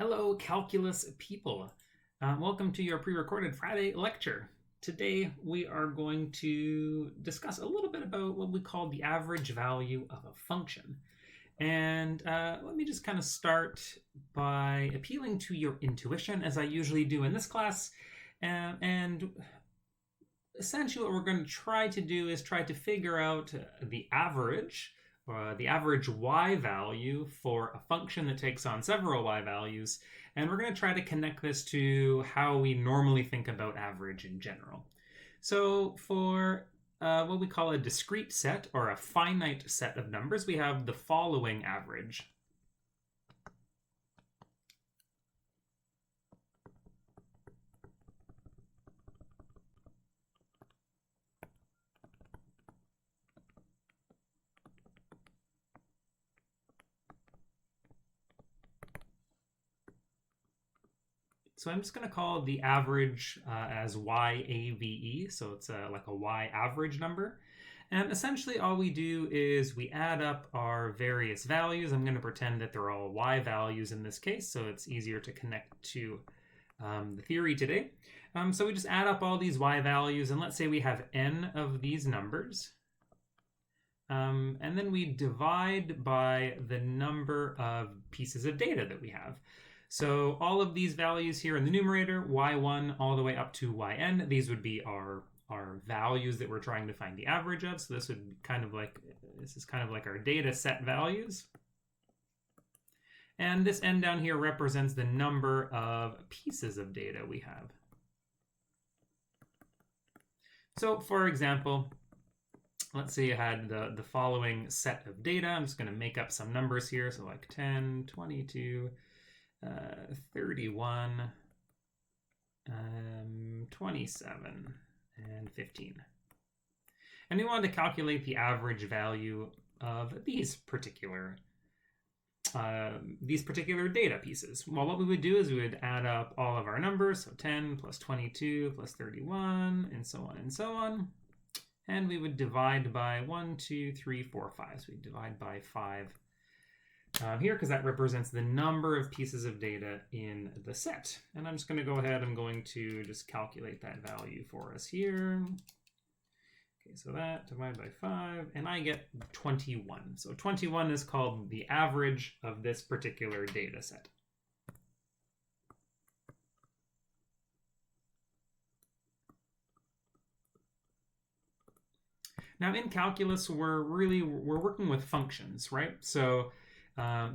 Hello, calculus people. Welcome to your pre-recorded Friday lecture. Today we are going to discuss a little bit about what we call the average value of a function. And let me just kind of start by appealing to your intuition, as I usually do in this class. And essentially what we're going to try to do is try to figure out the average y value for a function that takes on several y values, and we're going to try to connect this to how we normally think about average in general. So for what we call a discrete set or a finite set of numbers, we have the following average. So I'm just going to call the average as YAVE, so it's like a Y average number. And essentially all we do is we add up our various values. I'm going to pretend that they're all Y values in this case, so it's easier to connect to the theory today. So we just add up all these Y values, and let's say we have N of these numbers. And then we divide by the number of pieces of data that we have. So all of these values here in the numerator, y1 all the way up to yn, these would be our values that we're trying to find the average of. So this is kind of like our data set values. And this n down here represents the number of pieces of data we have. So for example, let's say you had the following set of data. I'm just going to make up some numbers here. So like 10, 22, 31, 27, and 15. And we want to calculate the average value of these particular data pieces. Well, what we would do is we would add up all of our numbers, so 10 plus 22 plus 31, and so on and so on. And we would divide by 1, 2, 3, 4, 5. So we divide by 5 here, because that represents the number of pieces of data in the set. And I'm just going to go ahead, I'm going to just calculate that value for us here. Okay, so that divided by 5, and I get 21. So 21 is called the average of this particular data set. Now in calculus, we're working with functions, right? So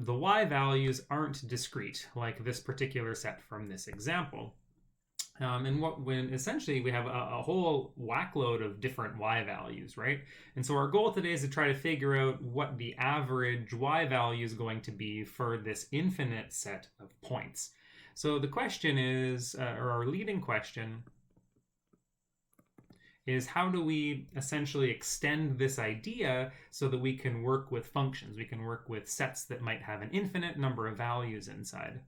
the y values aren't discrete like this particular set from this example. When essentially we have a whole whackload of different y values, right? And so our goal today is to try to figure out what the average y value is going to be for this infinite set of points. So the question is, or our leading question is, how do we essentially extend this idea so that we can work with functions? We can work with sets that might have an infinite number of values inside.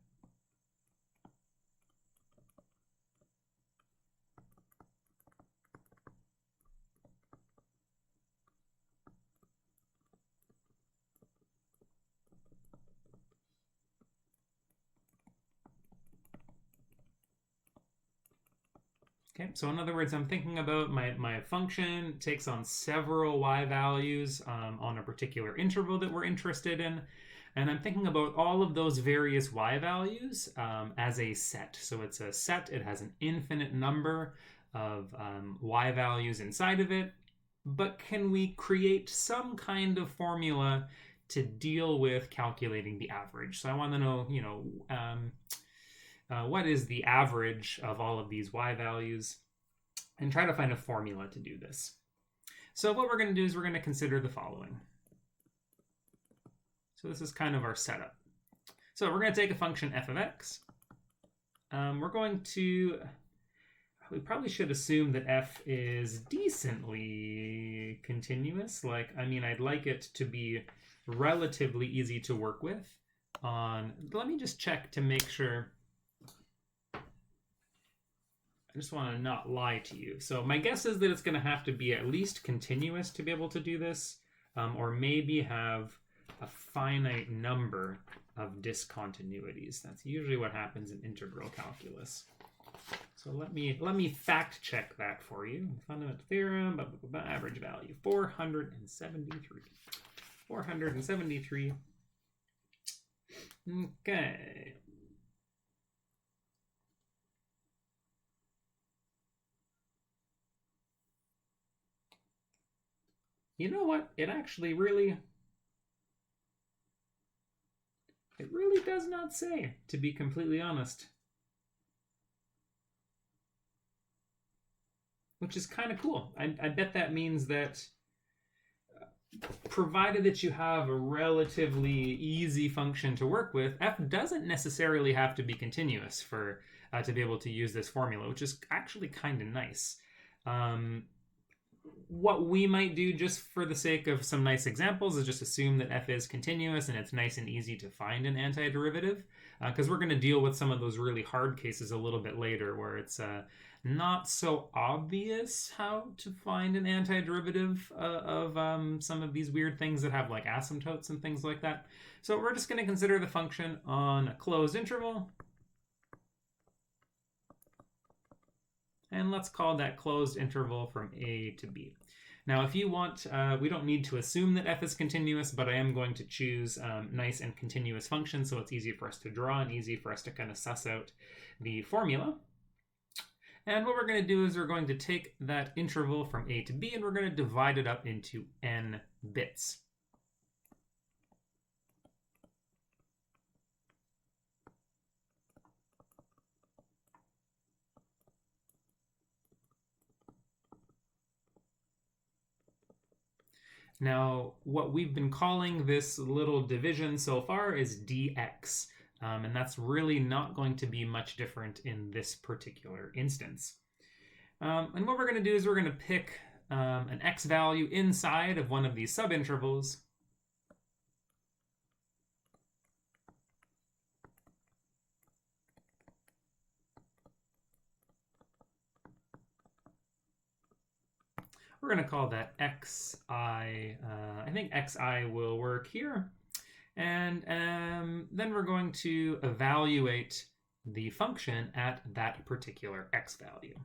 Okay, so in other words, I'm thinking about my function takes on several y values on a particular interval that we're interested in. And I'm thinking about all of those various y values as a set. So it's a set, it has an infinite number of y values inside of it. But can we create some kind of formula to deal with calculating the average? So I want to know, what is the average of all of these y values, and try to find a formula to do this. So what we're going to do is we're going to consider the following. So this is kind of our setup. So we're going to take a function f of x. We probably should assume that f is decently continuous. I'd like it to be relatively easy to work with. Let me just check to make sure. I just want to not lie to you. So my guess is that it's going to have to be at least continuous to be able to do this, or maybe have a finite number of discontinuities. That's usually what happens in integral calculus. So let me fact check that for you. Fundamental theorem, average value, 473. 473. Okay. You know what? It really does not say, to be completely honest. Which is kind of cool. I bet that means that provided that you have a relatively easy function to work with, f doesn't necessarily have to be continuous for to be able to use this formula, which is actually kind of nice. What we might do, just for the sake of some nice examples, is just assume that f is continuous and it's nice and easy to find an antiderivative, because we're going to deal with some of those really hard cases a little bit later where it's not so obvious how to find an antiderivative of some of these weird things that have like asymptotes and things like that. So we're just going to consider the function on a closed interval. And let's call that closed interval from a to b. Now, if you want, we don't need to assume that f is continuous, but I am going to choose nice and continuous functions so it's easy for us to draw and easy for us to kind of suss out the formula. And what we're going to do is we're going to take that interval from a to b and we're going to divide it up into n bits. Now, what we've been calling this little division so far is dx, and that's really not going to be much different in this particular instance. And what we're going to do is we're going to pick an x value inside of one of these subintervals. We're going to call that xi. I think xi will work here. And then we're going to evaluate the function at that particular x value.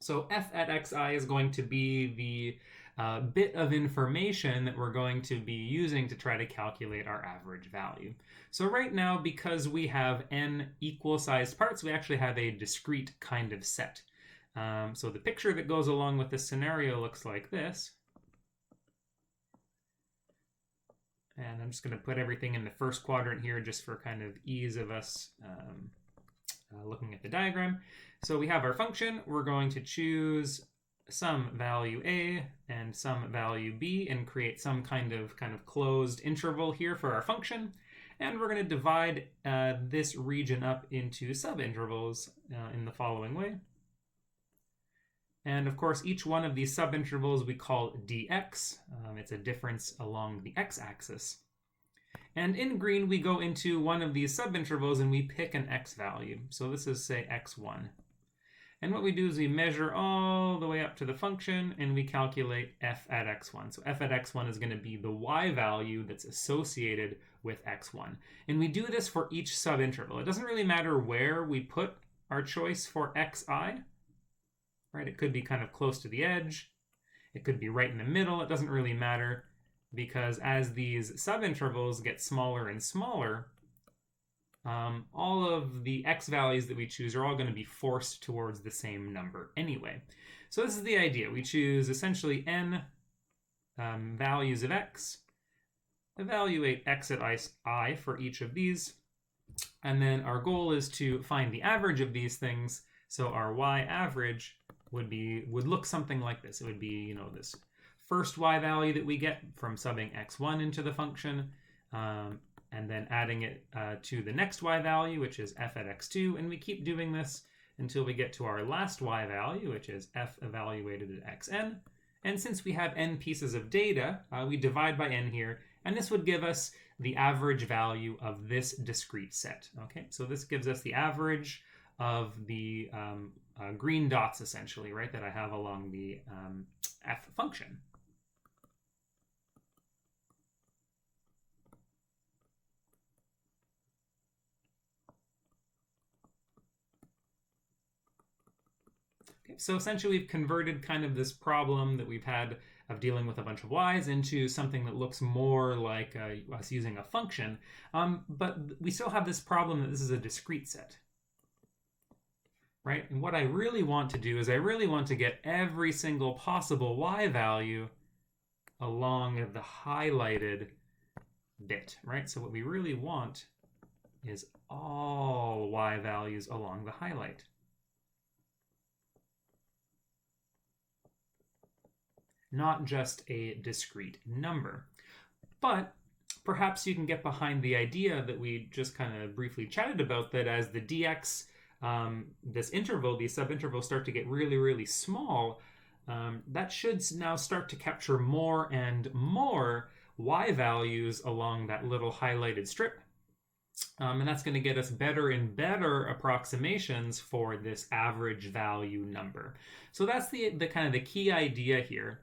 So f at xi is going to be the bit of information that we're going to be using to try to calculate our average value. So right now, because we have n equal-sized parts, we actually have a discrete kind of set. So the picture that goes along with this scenario looks like this. And I'm just going to put everything in the first quadrant here just for kind of ease of us looking at the diagram. So we have our function. We're going to choose some value a and some value b and create some kind of closed interval here for our function. And we're going to divide this region up into subintervals in the following way. And of course, each one of these subintervals we call dx. It's a difference along the x-axis. And in green, we go into one of these subintervals and we pick an x value. So this is, say, x1. And what we do is we measure all the way up to the function and we calculate f at x1. So f at x1 is going to be the y value that's associated with x1. And we do this for each subinterval. It doesn't really matter where we put our choice for xi. Right? It could be kind of close to the edge. It could be right in the middle. It doesn't really matter because as these subintervals get smaller and smaller, all of the x values that we choose are all going to be forced towards the same number anyway. So this is the idea. We choose essentially n values of x, evaluate x at I for each of these, and then our goal is to find the average of these things. So our y average would look something like this. It would be, this first y value that we get from subbing x1 into the function, and then adding it to the next y value, which is f at x2, and we keep doing this until we get to our last y value, which is f evaluated at xn. And since we have n pieces of data, we divide by n here, and this would give us the average value of this discrete set. Okay, so this gives us the average of the green dots, essentially, right, that I have along the f function. Okay, so essentially we've converted kind of this problem that we've had of dealing with a bunch of y's into something that looks more like us using a function, but we still have this problem that this is a discrete set. Right? And what I really want to do is I really want to get every single possible y value along the highlighted bit, right? So what we really want is all y values along the highlight. Not just a discrete number. But perhaps you can get behind the idea that we just kind of briefly chatted about, that as the dx, this interval, these subintervals start to get really, really small, that should now start to capture more and more y values along that little highlighted strip. And that's going to get us better and better approximations for this average value number. So that's the kind of the key idea here.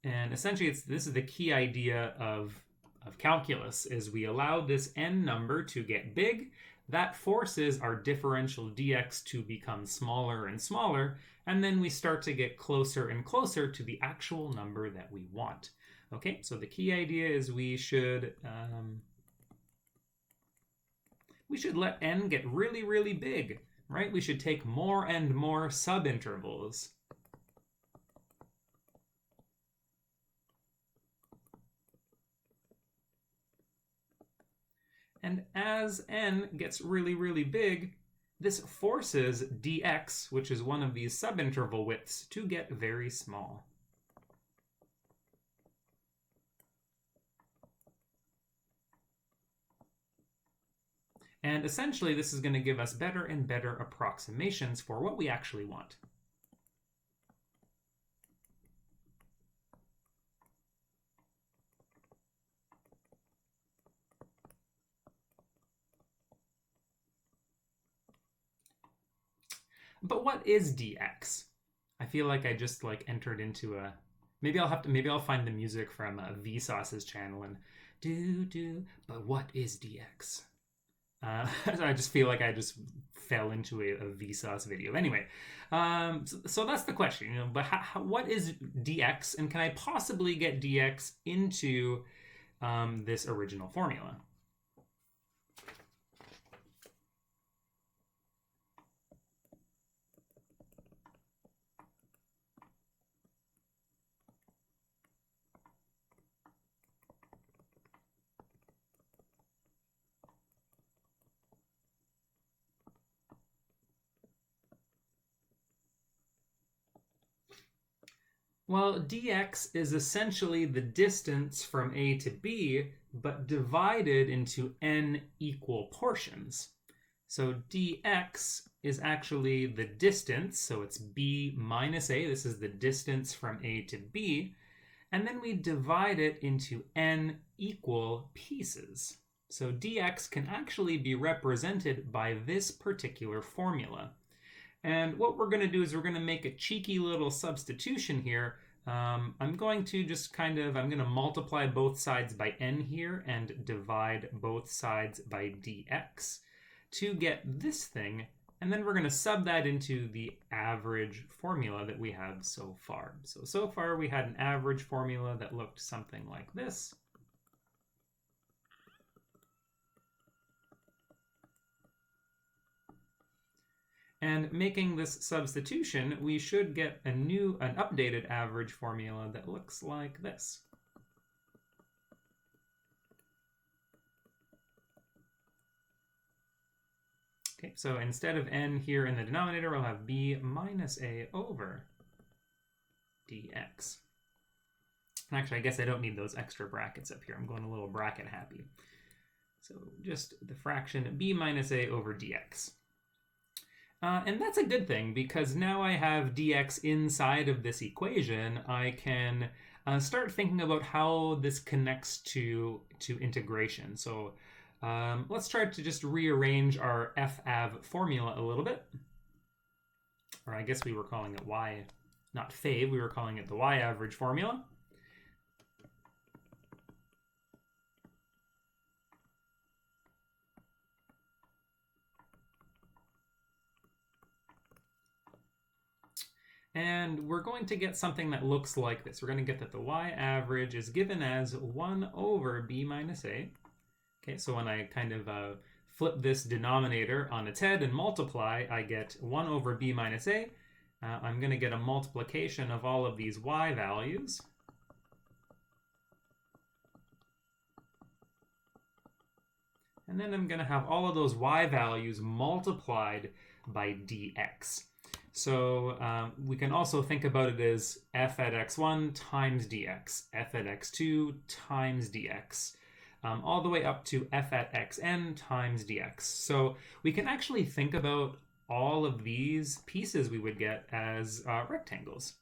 And essentially, this is the key idea of calculus, is we allow this n number to get big. That forces our differential dx to become smaller and smaller, and then we start to get closer and closer to the actual number that we want. Okay, so the key idea is we should let n get really, really big, right? We should take more and more subintervals. And as n gets really, really big, this forces dx, which is one of these subinterval widths, to get very small. And essentially, this is going to give us better and better approximations for what we actually want. But what is dx? I feel like I just entered into a, maybe I'll find the music from Vsauce's channel and but what is dx? I just feel like I just fell into a Vsauce video. Anyway, so that's the question, but what is dx, and can I possibly get dx into this original formula? Well, dx is essentially the distance from a to b, but divided into n equal portions. So dx is actually the distance, so it's b minus a. This is the distance from a to b. And then we divide it into n equal pieces. So dx can actually be represented by this particular formula. And what we're going to do is we're going to make a cheeky little substitution here. I'm going to multiply both sides by n here and divide both sides by dx to get this thing. And then we're going to sub that into the average formula that we have so far. So far we had an average formula that looked something like this. And making this substitution, we should get an updated average formula that looks like this. Okay, so instead of n here in the denominator, we'll have b minus a over dx. And actually, I guess I don't need those extra brackets up here. I'm going a little bracket happy. So just the fraction b minus a over dx. And that's a good thing, because now I have dx inside of this equation. I can start thinking about how this connects to integration. So Let's try to just rearrange our FAV formula a little bit. Or I guess we were calling it Y, not FAV, we were calling it the Y average formula. And we're going to get something that looks like this. We're going to get that the Y average is given as 1 over B minus A. Okay, so when I kind of flip this denominator on its head and multiply, I get 1 over B minus A. I'm going to get a multiplication of all of these Y values. And then I'm going to have all of those Y values multiplied by dx. So we can also think about it as f at x1 times dx, f at x2 times dx, all the way up to f at xn times dx. So we can actually think about all of these pieces we would get as rectangles.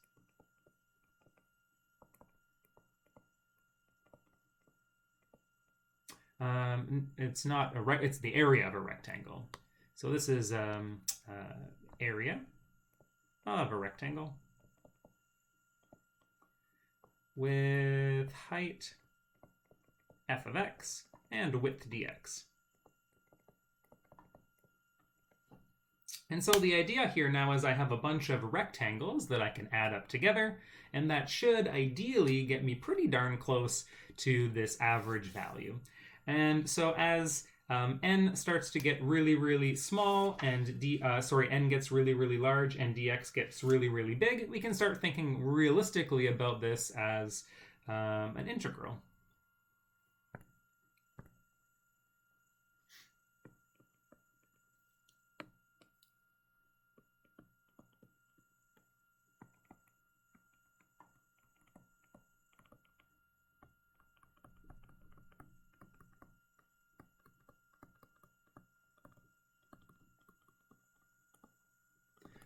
It's not a it's the area of a rectangle. So this is area of a rectangle with height f of x and width dx. And so the idea here now is I have a bunch of rectangles that I can add up together, and that should ideally get me pretty darn close to this average value. And so as n starts to get really, really small and n gets really, really large and dx gets really, really big, we can start thinking realistically about this as an integral.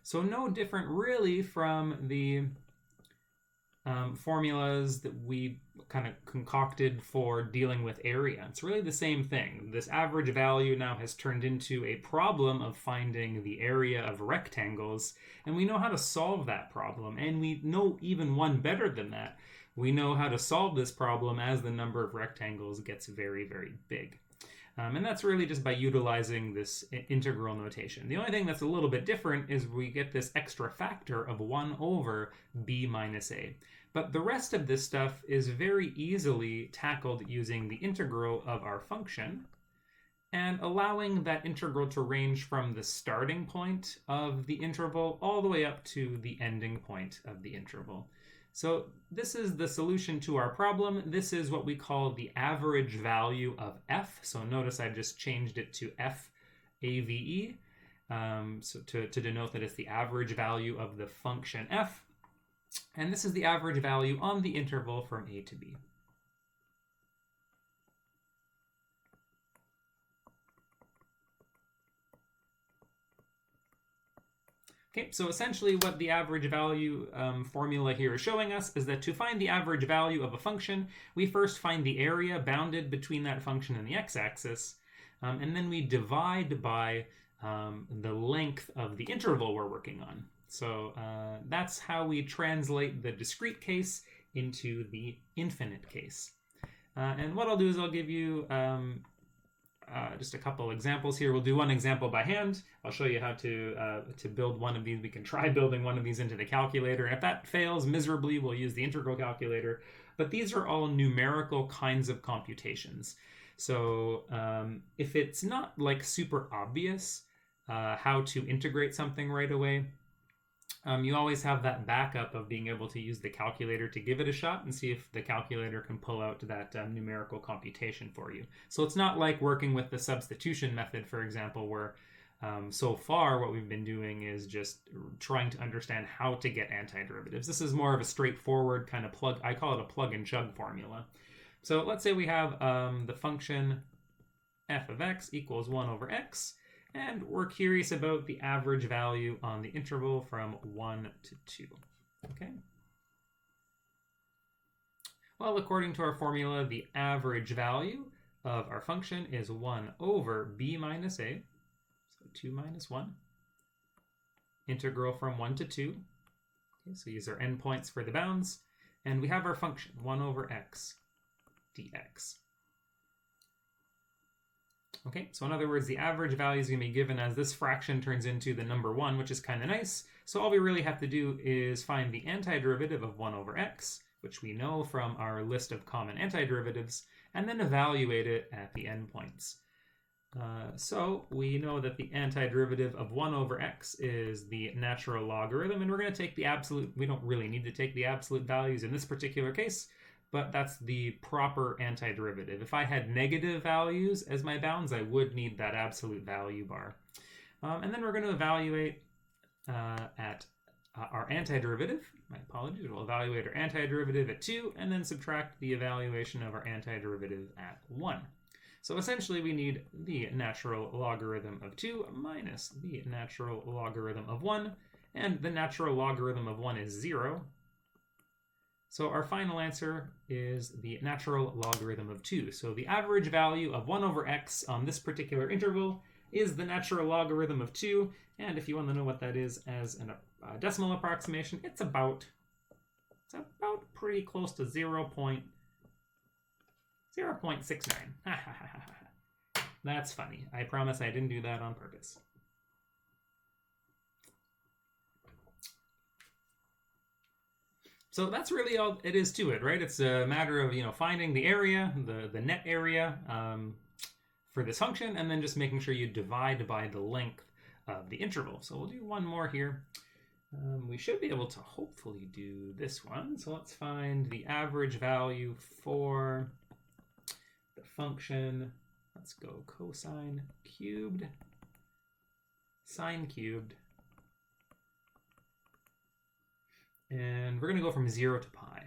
So no different really from the formulas that we kind of concocted for dealing with area. It's really the same thing. This average value now has turned into a problem of finding the area of rectangles, and we know how to solve that problem, and we know even one better than that. We know how to solve this problem as the number of rectangles gets very, very big. And that's really just by utilizing this integral notation. The only thing that's a little bit different is we get this extra factor of 1 over b minus a. But the rest of this stuff is very easily tackled using the integral of our function and allowing that integral to range from the starting point of the interval all the way up to the ending point of the interval. So this is the solution to our problem. This is what we call the average value of f. So notice I just changed it to f-ave, so to denote that it's the average value of the function f. And this is the average value on the interval from a to b. Okay, so essentially what the average value formula here is showing us is that to find the average value of a function, we first find the area bounded between that function and the x-axis, and then we divide by the length of the interval we're working on. So that's how we translate the discrete case into the infinite case. And what I'll do is I'll give you just a couple examples here. We'll do one example by hand. I'll show you how to build one of these. We can try building one of these into the calculator. And if that fails miserably, we'll use the integral calculator. But these are all numerical kinds of computations. So if it's not like super obvious how to integrate something right away, you always have that backup of being able to use the calculator to give it a shot and see if the calculator can pull out that numerical computation for you. So it's not like working with the substitution method, for example, where so far what we've been doing is just trying to understand how to get antiderivatives. This is more of a straightforward kind of plug, I call it a plug and chug formula. So let's say we have the function f of x equals 1 over x. And we're curious about the average value on the interval from 1 to 2. Okay. Well, according to our formula, the average value of our function is 1 over b minus a, so 2 minus 1, integral from 1 to 2. Okay, so these are endpoints for the bounds, and we have our function 1 over x dx. Okay, so in other words, the average value is going to be given as this fraction turns into the number 1, which is kind of nice. So all we really have to do is find the antiderivative of 1 over x, which we know from our list of common antiderivatives, and then evaluate it at the endpoints. So we know that the antiderivative of 1 over x is the natural logarithm, and we're going to take the absolute. We don't really need to take the absolute values in this particular case, but that's the proper antiderivative. If I had negative values as my bounds, I would need that absolute value bar. And then we're going to evaluate at our antiderivative. My apologies. We'll evaluate our antiderivative at 2 and then subtract the evaluation of our antiderivative at 1. So essentially we need the natural logarithm of 2 minus the natural logarithm of 1, and the natural logarithm of 1 is 0. So our final answer is the natural logarithm of 2. So the average value of 1 over x on this particular interval is the natural logarithm of 2. And if you want to know what that is as a decimal approximation, it's about pretty close to 0.69. That's funny. I promise I didn't do that on purpose. So that's really all it is to it, right? It's a matter of, finding the area, the net area for this function, and then just making sure you divide by the length of the interval. So we'll do one more here. We should be able to hopefully do this one. So let's find the average value for the function. Let's go cosine cubed, sine cubed. And we're going to go from 0 to pi.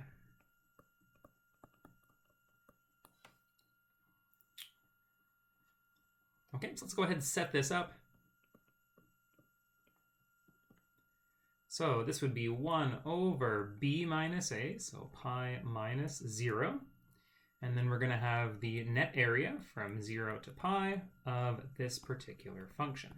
Okay, so let's go ahead and set this up. So this would be 1 over b minus a, so pi minus 0. And then we're going to have the net area from 0 to pi of this particular function.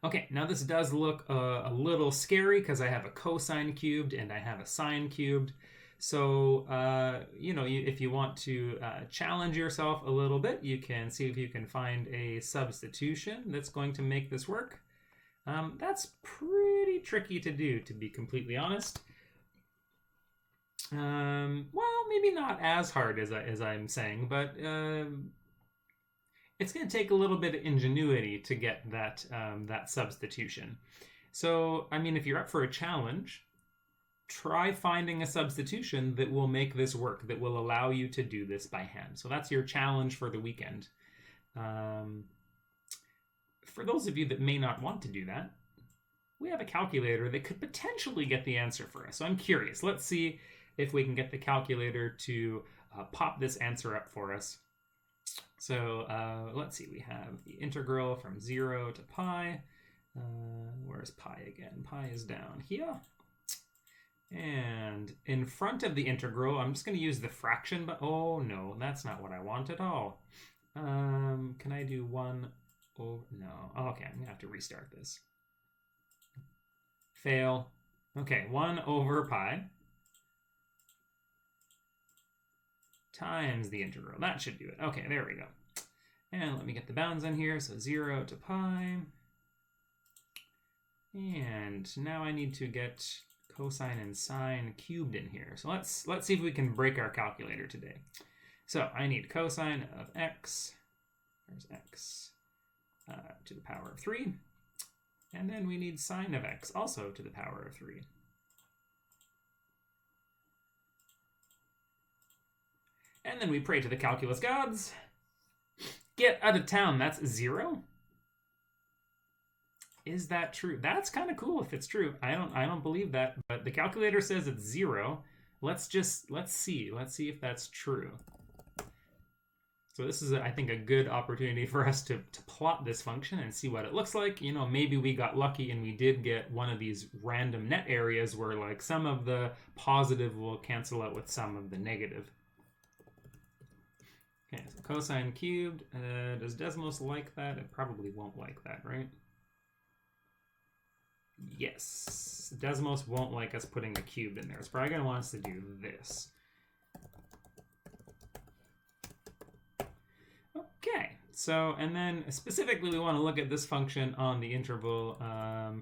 Okay, now this does look a little scary because I have a cosine cubed and I have a sine cubed. So, if you want to challenge yourself a little bit, you can see if you can find a substitution that's going to make this work. That's pretty tricky to do, to be completely honest. Well, maybe not as hard as I'm saying, but it's going to take a little bit of ingenuity to get that substitution. So, I mean, if you're up for a challenge, try finding a substitution that will make this work, that will allow you to do this by hand. So that's your challenge for the weekend. For those of you that may not want to do that, we have a calculator that could potentially get the answer for us. So I'm curious. Let's see if we can get the calculator to pop this answer up for us. So let's see. We have the integral from 0 to pi. Where's pi again? Pi is down here. And in front of the integral, I'm just going to use the fraction, but oh no, that's not what I want at all. Can I do 1 over, no. Oh, okay, I'm going to have to restart this. Fail. Okay, 1 over pi times the integral. That should do it. Okay, there we go. And let me get the bounds in here. So 0 to pi. And now I need to get cosine and sine cubed in here. So let's see if we can break our calculator today. So I need cosine of x, there's x, to the power of 3. And then we need sine of x, also to the power of 3. And then we pray to the calculus gods. Get out of town, that's 0. Is that true? That's kind of cool if it's true. I don't believe that, but the calculator says it's 0. Let's see if that's true. So this is, I think, a good opportunity for us to plot this function and see what it looks like. You know, maybe we got lucky and we did get one of these random net areas where like some of the positive will cancel out with some of the negative. Okay, so cosine cubed. Does Desmos like that? It probably won't like that, right? Yes. Desmos won't like us putting a cube in there. It's probably going to want us to do this. Okay, so, and then specifically we want to look at this function on the interval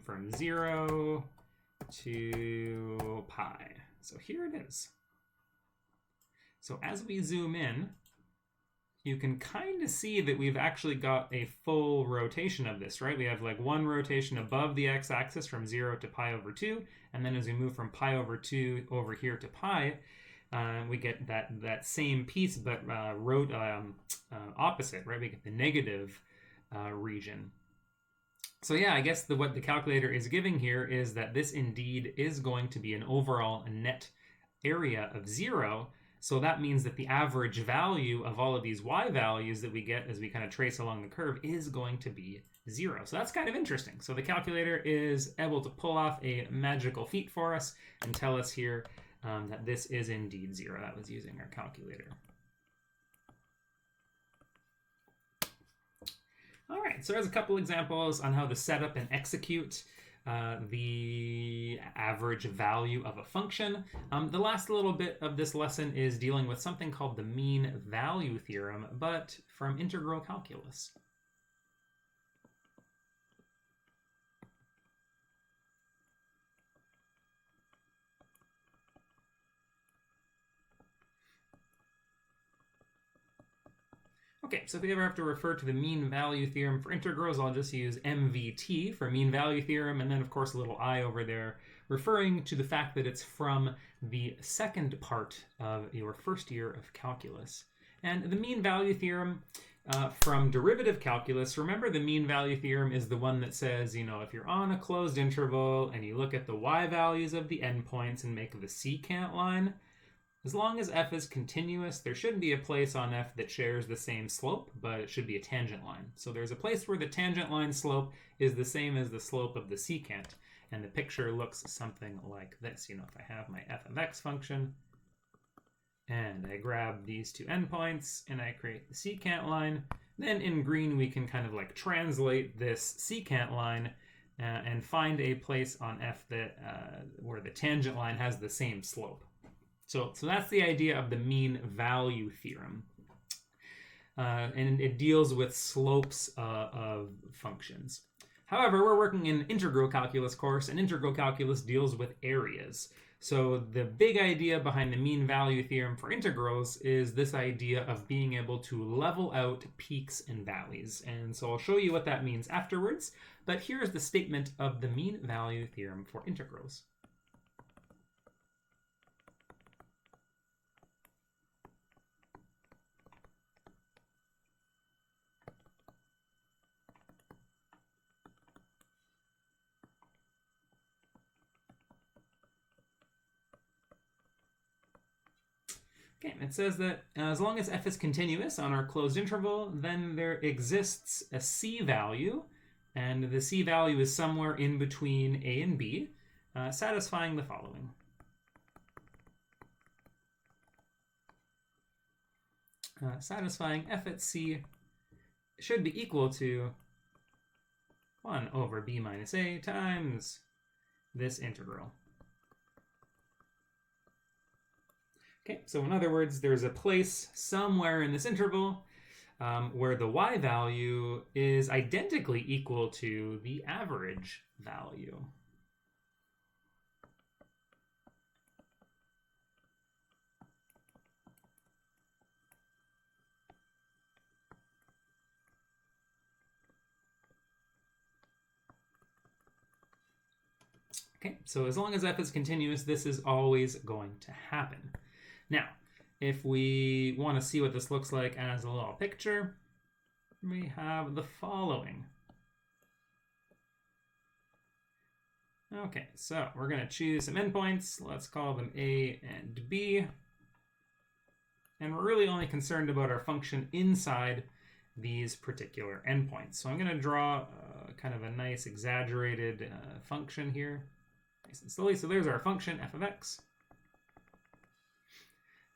from 0 to pi. So here it is. So as we zoom in, you can kind of see that we've actually got a full rotation of this, right? We have like one rotation above the x-axis from 0 to pi over 2, and then as we move from pi over 2 over here to pi, we get that same piece, but opposite, right? We get the negative region. So yeah, I guess what the calculator is giving here is that this indeed is going to be an overall net area of 0. So that means that the average value of all of these y values that we get as we kind of trace along the curve is going to be 0. So that's kind of interesting. So the calculator is able to pull off a magical feat for us and tell us here that this is indeed 0. That was using our calculator. All right, so there's a couple examples on how to set up and execute the average value of a function. The last little bit of this lesson is dealing with something called the mean value theorem, but from integral calculus. Okay, so if we ever have to refer to the mean value theorem for integrals, I'll just use MVT for mean value theorem, and then of course a little I over there, referring to the fact that it's from the second part of your first year of calculus. And the mean value theorem from derivative calculus, remember the mean value theorem is the one that says, you know, if you're on a closed interval and you look at the y values of the endpoints and make the secant line, as long as f is continuous, there shouldn't be a place on f that shares the same slope, but it should be a tangent line. So there's a place where the tangent line slope is the same as the slope of the secant, and the picture looks something like this. You know, if I have my f of x function, and I grab these two endpoints, and I create the secant line, then in green we can kind of like translate this secant line and find a place on f that where the tangent line has the same slope. So that's the idea of the mean value theorem. And it deals with slopes of functions. However, we're working in integral calculus course, and integral calculus deals with areas. So the big idea behind the mean value theorem for integrals is this idea of being able to level out peaks and valleys. And so I'll show you what that means afterwards, but here's the statement of the mean value theorem for integrals. Okay, it says that as long as f is continuous on our closed interval, then there exists a c value, and the c value is somewhere in between a and b, satisfying the following. Satisfying f at c should be equal to 1 over b minus a times this integral. Okay, so in other words, there's a place somewhere in this interval where the y value is identically equal to the average value. Okay, so as long as f is continuous, this is always going to happen. Now, if we want to see what this looks like as a little picture, we have the following. Okay, so we're going to choose some endpoints. Let's call them A and B. And we're really only concerned about our function inside these particular endpoints. So I'm going to draw kind of a nice exaggerated function here, nice and slowly. So there's our function, f of x.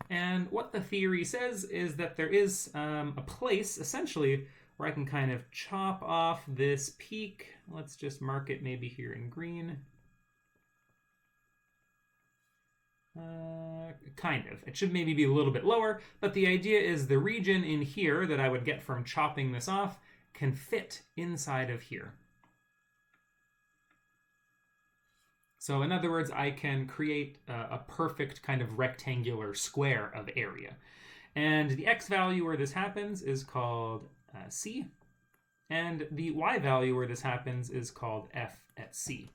And what the theory says is that there is a place, essentially, where I can kind of chop off this peak. Let's just mark it maybe here in green. Kind of. It should maybe be a little bit lower, but the idea is the region in here that I would get from chopping this off can fit inside of here. So in other words, I can create a perfect kind of rectangular square of area. And the x value where this happens is called c, and the y value where this happens is called f at c.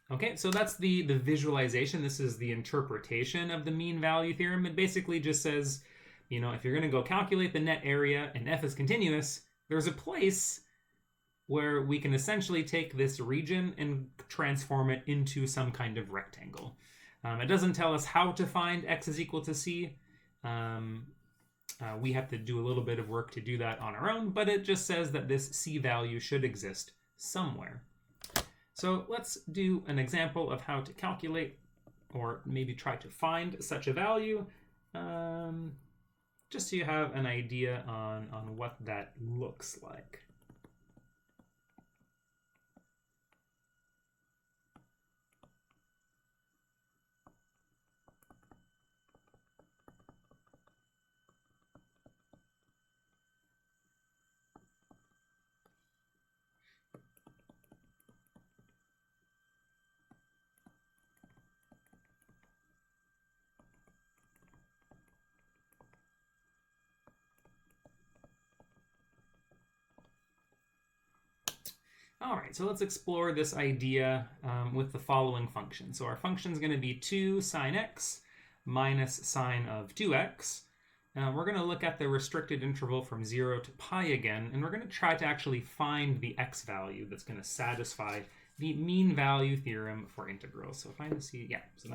Okay, so that's the visualization. This is the interpretation of the mean value theorem. It basically just says, you know, if you're going to go calculate the net area and f is continuous, there's a place where we can essentially take this region and transform it into some kind of rectangle. It doesn't tell us how to find x is equal to c. We have to do a little bit of work to do that on our own, but it just says that this c value should exist somewhere. So let's do an example of how to calculate or maybe try to find such a value, just so you have an idea on what that looks like. All right, so let's explore this idea with the following function. So our function is going to be 2 sine x minus sine of 2x. We're going to look at the restricted interval from 0 to pi again, and we're going to try to actually find the x value that's going to satisfy the mean value theorem for integrals. So find the c, yeah, so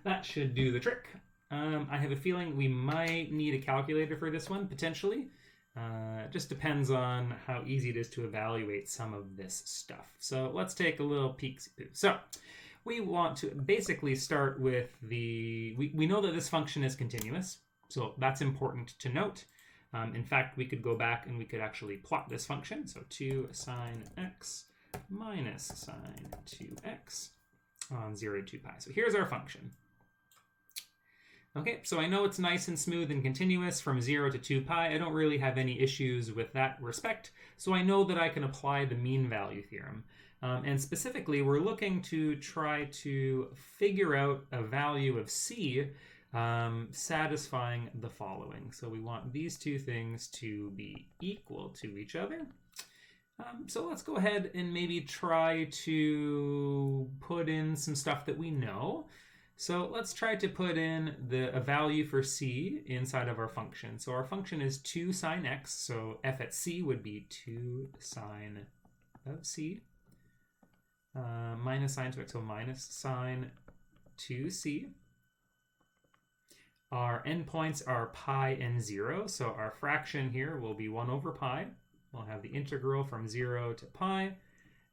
that should do the trick. I have a feeling we might need a calculator for this one, potentially. It just depends on how easy it is to evaluate some of this stuff. So let's take a little peek-see-poo. So we want to basically start with we know that this function is continuous, so that's important to note. In fact, we could go back and we could actually plot this function. So 2 sine x minus sine 2x on 0 to 2 pi. So here's our function. Okay, so I know it's nice and smooth and continuous from 0 to 2 pi. I don't really have any issues with that respect. So I know that I can apply the mean value theorem. And specifically, we're looking to try to figure out a value of c satisfying the following. So we want these two things to be equal to each other. So let's go ahead and maybe try to put in some stuff that we know. So let's try to put in a value for c inside of our function. So our function is 2 sine x, so f at c would be 2 sine of c minus sine 2x, so minus sine 2c. Our endpoints are pi and 0, so our fraction here will be 1 over pi. We'll have the integral from 0 to pi,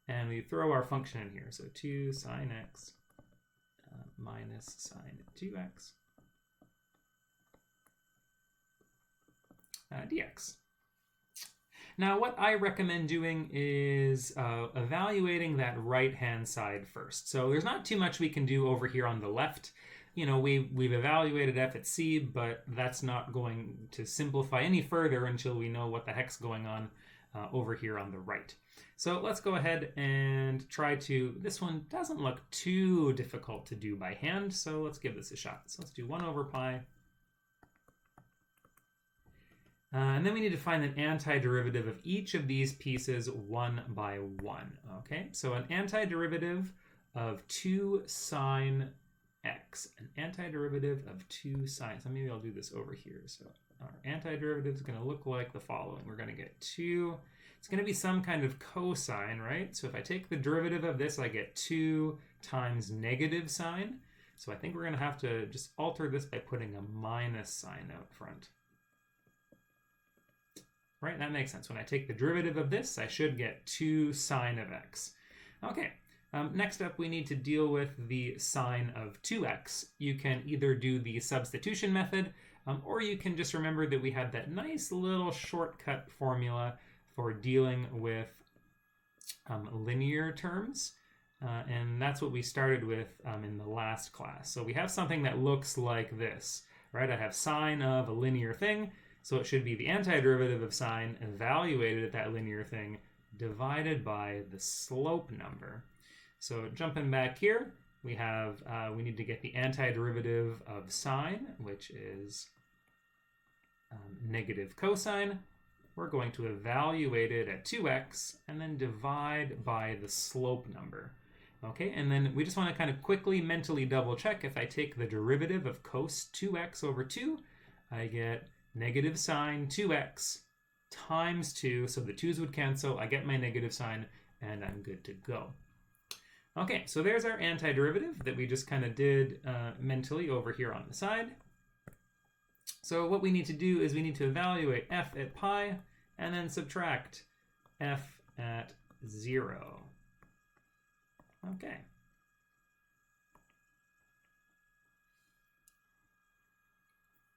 and we throw our function in here. So 2 sine x minus sine 2x dx. Now what I recommend doing is evaluating that right-hand side first. So there's not too much we can do over here on the left. You know, we've evaluated f at c, but that's not going to simplify any further until we know what the heck's going on over here on the right. So let's go ahead and try to, this one doesn't look too difficult to do by hand, so let's give this a shot. So let's do 1 over pi. And then we need to find an antiderivative of each of these pieces 1 by 1. Okay, so an antiderivative of 2 sine x, an antiderivative of 2 sine. So maybe I'll do this over here. So our antiderivative is going to look like the following. We're going to get 2. It's going to be some kind of cosine, right? So if I take the derivative of this, I get 2 times negative sine. So I think we're going to have to just alter this by putting a minus sign out front. Right, that makes sense. When I take the derivative of this, I should get 2 sine of x. Okay, next up we need to deal with the sine of 2x. You can either do the substitution method, or you can just remember that we had that nice little shortcut formula for dealing with linear terms. And that's what we started with in the last class. So we have something that looks like this, right? I have sine of a linear thing, so it should be the antiderivative of sine evaluated at that linear thing divided by the slope number. So jumping back here, we have we need to get the antiderivative of sine, which is negative cosine. We're going to evaluate it at 2x and then divide by the slope number. Okay, and then we just want to kind of quickly mentally double check. If I take the derivative of cos 2x over 2, I get negative sine 2x times 2, so the 2's would cancel. I get my negative sign, and I'm good to go. Okay, so there's our antiderivative that we just kind of did mentally over here on the side. So what we need to do is we need to evaluate f at pi and then subtract f at 0. Okay.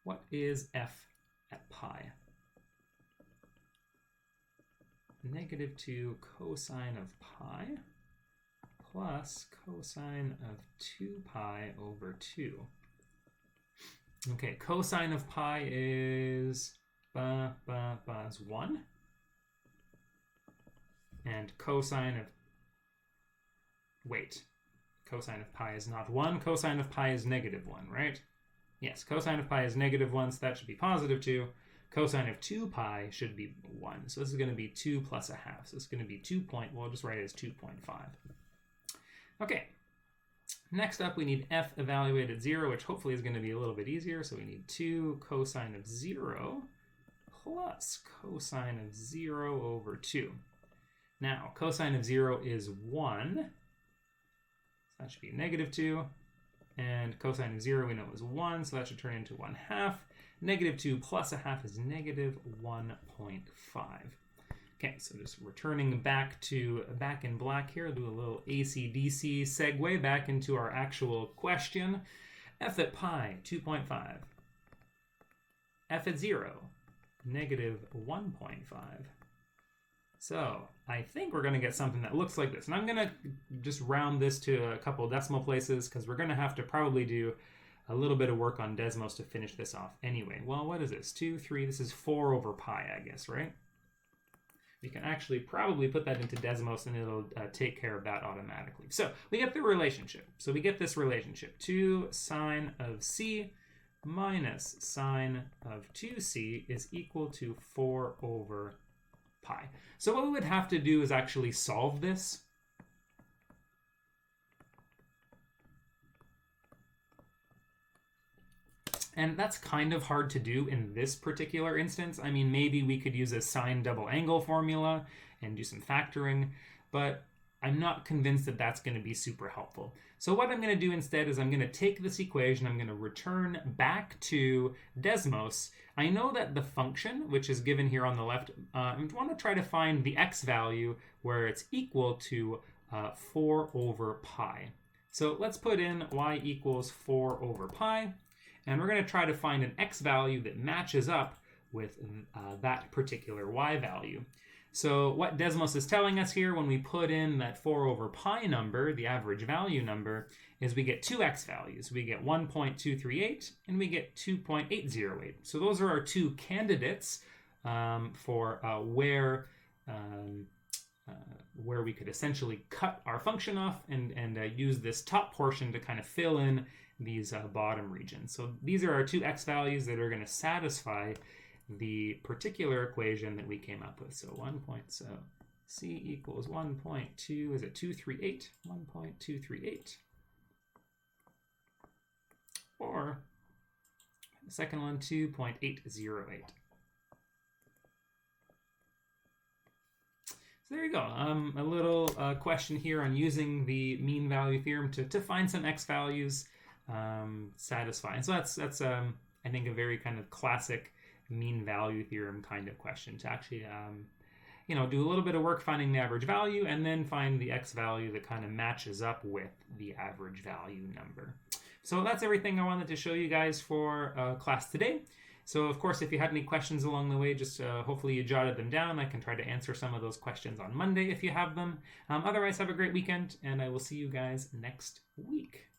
What is f at pi? Negative 2 cosine of pi plus cosine of 2 pi over 2. Okay, cosine of pi is 1. And cosine of... Wait. Cosine of pi is not 1. Cosine of pi is negative 1, right? Yes, cosine of pi is negative 1, so that should be positive 2. Cosine of 2 pi should be 1. So this is going to be 2 plus a half. So it's going to be 2 point... We'll just write it as 2.5. Okay. Next up, we need f evaluated at 0, which hopefully is going to be a little bit easier. So we need 2 cosine of 0 plus cosine of 0 over 2. Now, cosine of 0 is 1. So that should be negative 2. And cosine of 0 we know is 1, so that should turn into 1/2. Negative 2 plus a half is negative 1.5. Okay, so just returning back in black here, do a little AC/DC segue back into our actual question. F at pi, 2.5. F at 0, negative 1.5. So I think we're going to get something that looks like this. And I'm going to just round this to a couple decimal places because we're going to have to probably do a little bit of work on Desmos to finish this off anyway. Well, what is this? 2, 3, this is 4 over pi, I guess, right? You can actually probably put that into Desmos and it'll take care of that automatically. So we get the relationship. So we get this relationship. 2 sine of c minus sine of 2c is equal to 4 over pi. So what we would have to do is actually solve this. And that's kind of hard to do in this particular instance. I mean, maybe we could use a sine double angle formula and do some factoring, but I'm not convinced that that's going to be super helpful. So what I'm going to do instead is I'm going to take this equation, I'm going to return back to Desmos. I know that the function, which is given here on the left, I want to try to find the x value where it's equal to 4 over pi. So let's put in y equals 4 over pi. And we're going to try to find an x value that matches up with that particular y value. So what Desmos is telling us here when we put in that 4 over pi number, the average value number, is we get two x values. We get 1.238 and we get 2.808. So those are our two candidates for where we could essentially cut our function off and use this top portion to kind of fill in these bottom regions. So these are our two x values that are going to satisfy the particular equation that we came up with. So c equals 1.2, is it 238? 1.238. Or the second one, 2.808. So there you go. A little question here on using the mean value theorem to find some x values. satisfy. And so that's I think a very kind of classic mean value theorem kind of question to actually do a little bit of work finding the average value and then find the x value that kind of matches up with the average value number. So that's everything I wanted to show you guys for class today. So of course, if you had any questions along the way, just hopefully you jotted them down. I can try to answer some of those questions on Monday if you have them. Otherwise, have a great weekend, and I will see you guys next week.